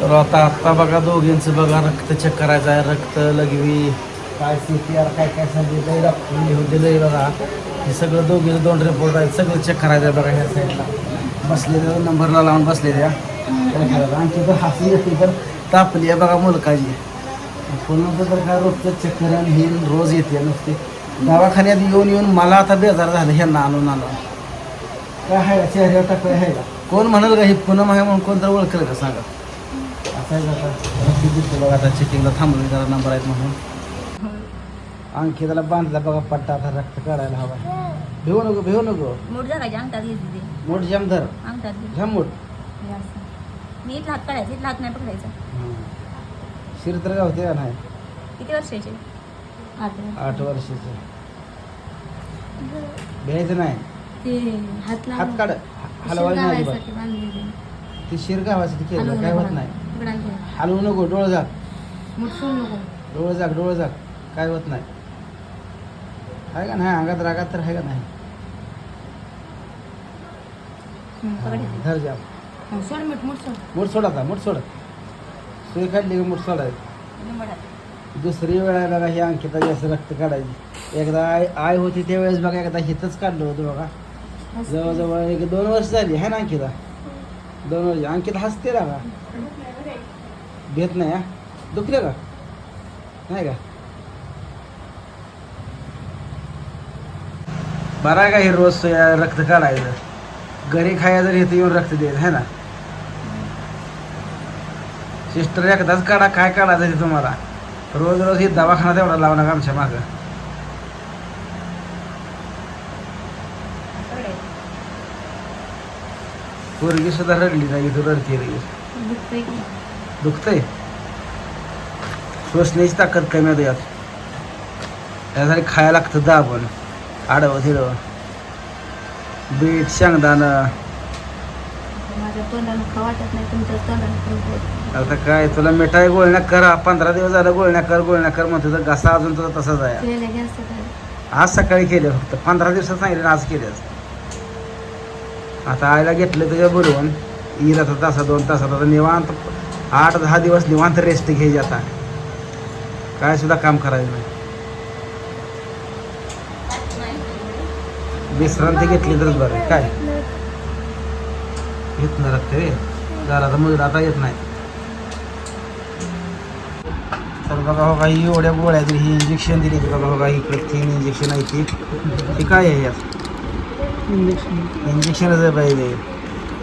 तर आता बघा दोघींचं बघा रक्त चेक करायचं आहे. रक्त लघवी काय CPR काय काय सांगितलं डॉक्टर लिहून दिलं बघा. हे सगळं दोघीचं 2 रिपोर्ट आहेत. सगळं चेक करायचं आहे बघा. ह्या साईडला बसलेल्या नंबरला लावून बसलेल्या आणखी तर हसून येते तर तापली आहे बघा मुलकाची. पुन्हा तर काय रोजचं चक्कर आणि ही रोज येते नुसते दवाखान्यात येऊन येऊन मला आता बेजार झालं ह्यांना आणून काय आहे का चेहऱ्यावर टाकलं आहे का कोण म्हणाल का ही पूनम आहे म्हणून कोण तर ओळखेल का सांगा. असं आहे का आता दिसतं बघा. आता चेकिंगला थांबवली जरा नंबर आहेत म्हणून. आणखी त्याला बांधला बघा पट्टा. आता रक्त काढायला हवा. भेऊ नको मोठ जगायच्या अंगठात घेतली मोठ जमधर अंगठात झम मोठ नीट हात काढायचे हात नाही पकडायचा. शिर तर गावते का नाही. किती वर्षाचे 8 वर्षाचे. भ्यायचं नाही. ते हात हात काढ हलवायला नाही अजिबात. ते शिर गावासाठी केलं काय होत नाही. हलवू नको. डोळं जाग डोळं जाग काय होत नाही. आहे का नाही अंगात रागात तर आहे का नाही. धर जा मूठ सोड आता मूठ सोड. सुई काढली का मूठ सोडायचं. दुसरी वेळा बघा ही अंकिता जास्त रक्त काढायची. एकदा आय होती त्यावेळेस बघा एकदा हिथंच काढलं होतं बघा. जवळजवळ 1-2 वर्ष झाली आहे ना अंकिता. 2 वर्ष. अंकिता हसते ना का भेट नाही. हा दुखले का नाही का. बरं आहे का हे रोज रक्त काढायचं. घरी खाया जर इथं येऊन रक्त द्यायचं आहे ना. सिस्टर एकदाच काढा काय काढायचं ते तुम्हाला. रोज रोज हे दवाखाना तेवढा लावू नका आमच्या मागं. पोरगी सुद्धा रडली नाही तू रडते रे. दुखतंय. श्वसण्याची ताकद कमी होते यात. त्यासाठी खायला लागतं दाबून आडवं थिडवं. बीट शेंगदाणं. आता काय तुला मिठाई गोळण्या करा 15 दिवस झालं गोळण्या कर म्हणतो तर घसा अजून तुझा तसाच आहे. आज सकाळी केले फक्त 15 दिवसात सांगितलं आज केल्याच. आता आईला घेतलं तुझ्या बोलवून येईल आता 1-2 तासात. आता निवांत 8-10 दिवस निवांत रेस्ट घ्यायची. आता काय सुद्धा काम करायचं नाही. विश्रांती घेतली तरच बरं. काय येत नाही रक्त रे जरा मजूर आता येत नाही. तर बघा हो काही एवढ्या गोळ्या दिली. ही इंजेक्शन दिली बघा बघा. इकडे 3 इंजेक्शन आहे ती काय आहे यात इंजेक्शनच आहे पाहिजे.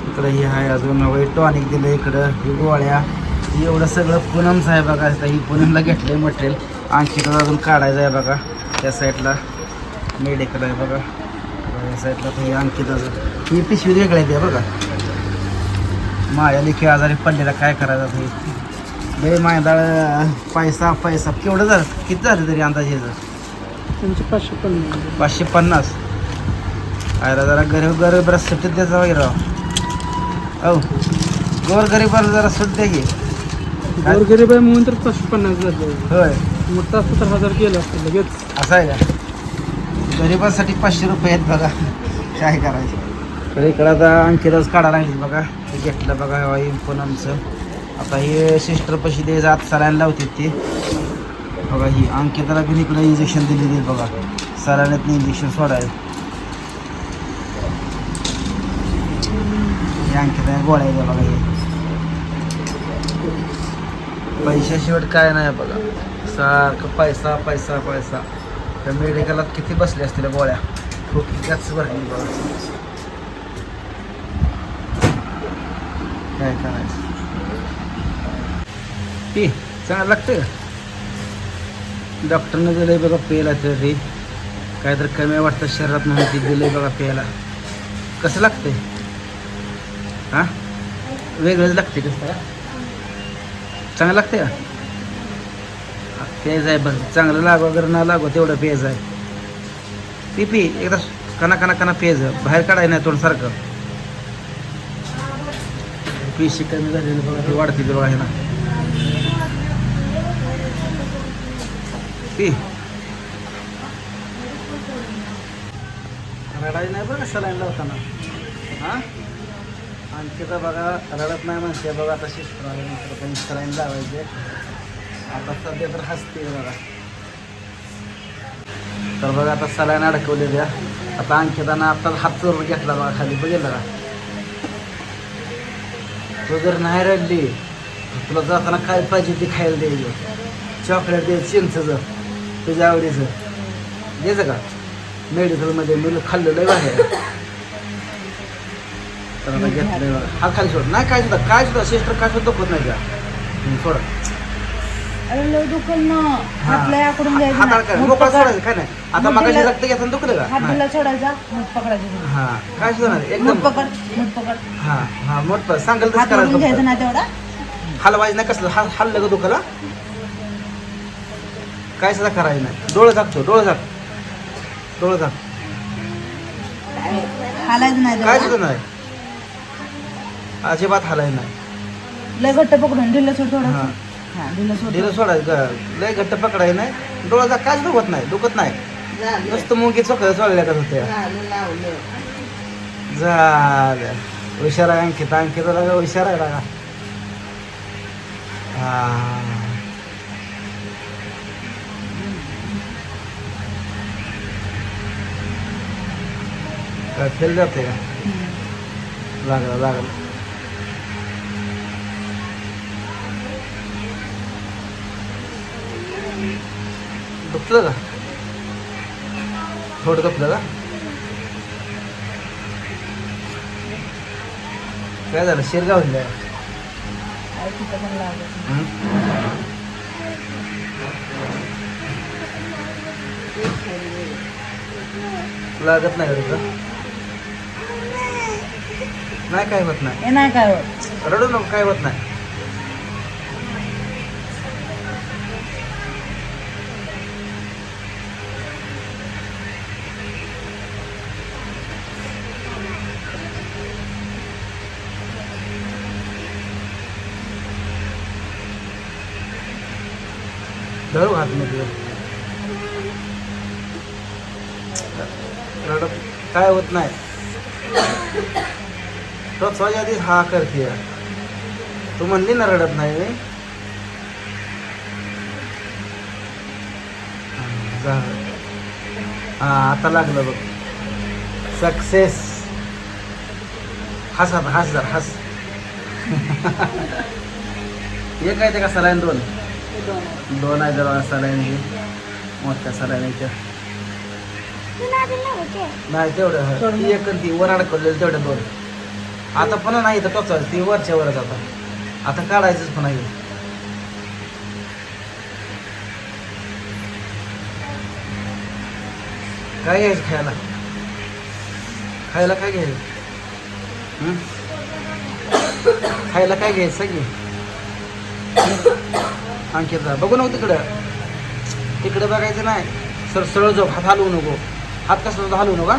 इकडं ही आहे अजून टॉनिक दिलं. इकडं ही गोळ्या एवढं सगळं पूनमचं आहे बघा. ही पूनमला घेतलं मटेरियल. आणखी अजून काढायचं आहे बघा. त्या साईडला मेडिकल आहे बघा. या साईडला तर ही आणखी अजून ही पिशवी वेगळ्या आहे बघा. माझ्या लेखी आजारी पडलेला काय करायचं हे लय मायदाळ. पैसा केवढं झालं किती झालं तरी अंदाजेचं 550. आयला जरा गरीब सुट्टीत द्यायचा वगैरे राव. हो गोरगरीबाला जरा सुट द्या की. गोरगरीब आहे म्हणून तर 550 झाले. होय मोठा 70,000 केलं असतं लगेच. असं आहे का. गरिबांसाठी 500 रुपये आहेत बघा. काय करायचं. तर इकडं आता आणखीच काढायला लागली बघा. ते घेतलं बघा हे पूनमचं. आता हे सिस्टरपाशी द्यायचं आत सलाईन लावते ती बघा. ही अंकिताला पण इकडं इंजेक्शन दिलेली बघा. सलाईनात इंजेक्शन सोडायचं. हे अंकिता गोळ्या द्या बघा. हे पैशाशिवाय काय नाही बघा. सारखं पैसा. त्या मेडिकलात किती बसले असतील गोळ्या. खूप त्याच भरली बघा. काय करायचं. ती चांगलं लागतं का. डॉक्टरनं दिलंय बघा प्यायला. तरी काय तर कमी वाटतं शरीरात म्हणून ती दिलंय बघा प्यायला. कसं लागतंय हां वेगळंच लागते कसं चांगलं लागते का. प्यायचं आहे बरं. चांगलं लागू वगैरे ना लागू तेवढं प्यायचं आहे. पी एकदा कना प्यायचं. बाहेर काढायचं नाही तोंडसारखं. पेशी कमी झालेली बघा. ती वाढते ते बघा. हे ना पी रडायचं नाही बघा सलाईन लावताना. हां आणखी तर बघा रडत नाही म्हणते बघा आता शिस्टर आल्यानंतर पण सलाईन लावायचे आता सध्या तर हसते बघा. तर बघा आता सलाईन अडकवले द्या. आता अंकितानं आता हात चोरून घेतला बघा खाली बघितलं का. तो जर नाही रडली तुला जाताना काय पाहिजे ते खायला द्यायचं. चॉकलेट द्यायचं चिंचचं तुझ्या आवडीचं द्यायचं का. मेडिकलमध्ये मी खाल्लेलं आहे बाहेर. तर आता घेतलंय बघा. हा खाली सोड नाही काय सुद्धा सिस्टर काय सुद्धा दुखत नाही का सोडा. हाताला काय मोकळा सोडायचं काय नाही. आता मगाशी रक्त घेताना दुखलं का हा काय सुद्धा नाही एकदम हा हा मोठ सांगेल तसं करायचं. हलवायचं नाही कसलं हल्लं का दुखाला काय सुद्धा करायचं नाही. डोळं झाकतो डोळं झाक काय सुद्धा नाही अजिबात हालायचं नाही. लय घट्ट पकडून ढिल्लं सोड हा ढिलं सोडायचं लय घट्ट पकडायचं नाही. डोळा जा काच दुखत नाही नुसतं मुंगी चोखं सोडल्या का होते. झालं हुशार आहे अंकिता लागा हुशार आहे लागा. हा काय फेल जाते का लागलं दुखलं का थोडं दुखलं का काय झालं शिरगाव लागत नाही का नाही काय होत नाही काय होत रडू नको काय होत नाही. धरू हात मध्ये रडत काय होत नाही. तो स्वतःच्या आधीच हा करते तू म्हणली ना रडत नाही मी हा आता लागलं बघ सक्सेस. हस आता हस जर हस. एक आहे ते का सलाईन दोन आहे जरा सलाईन ही मोठ्या सलाईन नाही तेवढं ती एक ती वर अडकवलेलं तेवढ्या दोन. आता पुन्हा नाही तर टोचायचं ती वरच्या वरच आता काढायचंच पुन्हा हे. काय घ्यायचं खायला काय घ्यायचं खायला काय घ्यायचं सगळी अंकिता बघू नको तिकडं बघायचं नाही. सरळ जाऊ हात हलवू नको. हात कसं हलवू नका.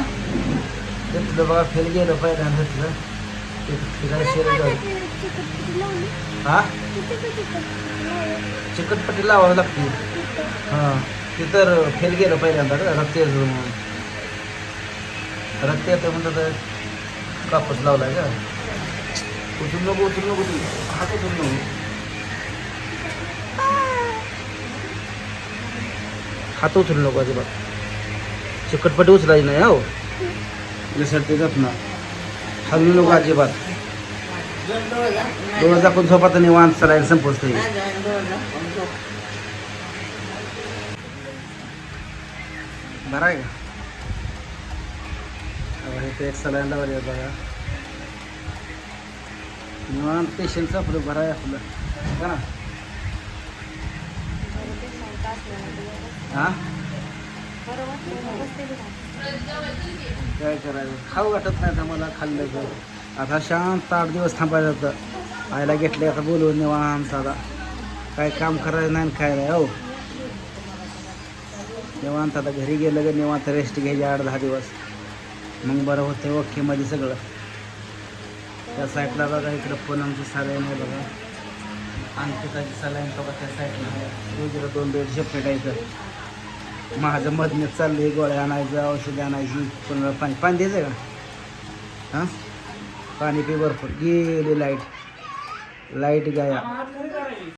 घेतलं बघा फेल गेलं पहिल्यांदा घेतलं हा चिकटपट्टी लावावं लागते. हां ते तर फेल गेलं पहिल्यांदा रक्त येतं म्हणून रक्त येतं म्हणतात कापूस लावलाय का. उचलू नको तू हात उचलू नको. हात उचलू नको अजिबात. चिकटपट्टी उचलायची नाही हो यासाठी जात ना. हलू नको अजिबात. डोळं झाकून झोपा तर निवांत सलाईन संपवते. बरं आहे का इथे एक सलाईन लावली बघा निवांत पेशंट आपलं बरं आहे आपलं का ना. हां काय करायचं खाऊ वाटत नाही मला खाल्लं तर. आता शांत 8 दिवस थांबायचं होतं. आईला घेतले आता बोलवून निवांत आता काय काम करायचं नाही काय नाही हो. निवांत आता घरी गेलं का निवांत रेस्ट घ्यायची 8-10 दिवस मग बरं होतं ओकेमध्ये सगळं. त्या साईडला बघा इकडं पूनमची सलाईन आहे बघा. अंकिताची सलाईन बघा त्या साईडला आहे. रोजीला 2 बेड सेपरेट आहे. तर माझं मधनं चाललंय गोळ्या आणायचं औषधी आणायची. पुन्हा पाणी द्यायचं का हां पाणी पी बर्फ गेली लाईट गाया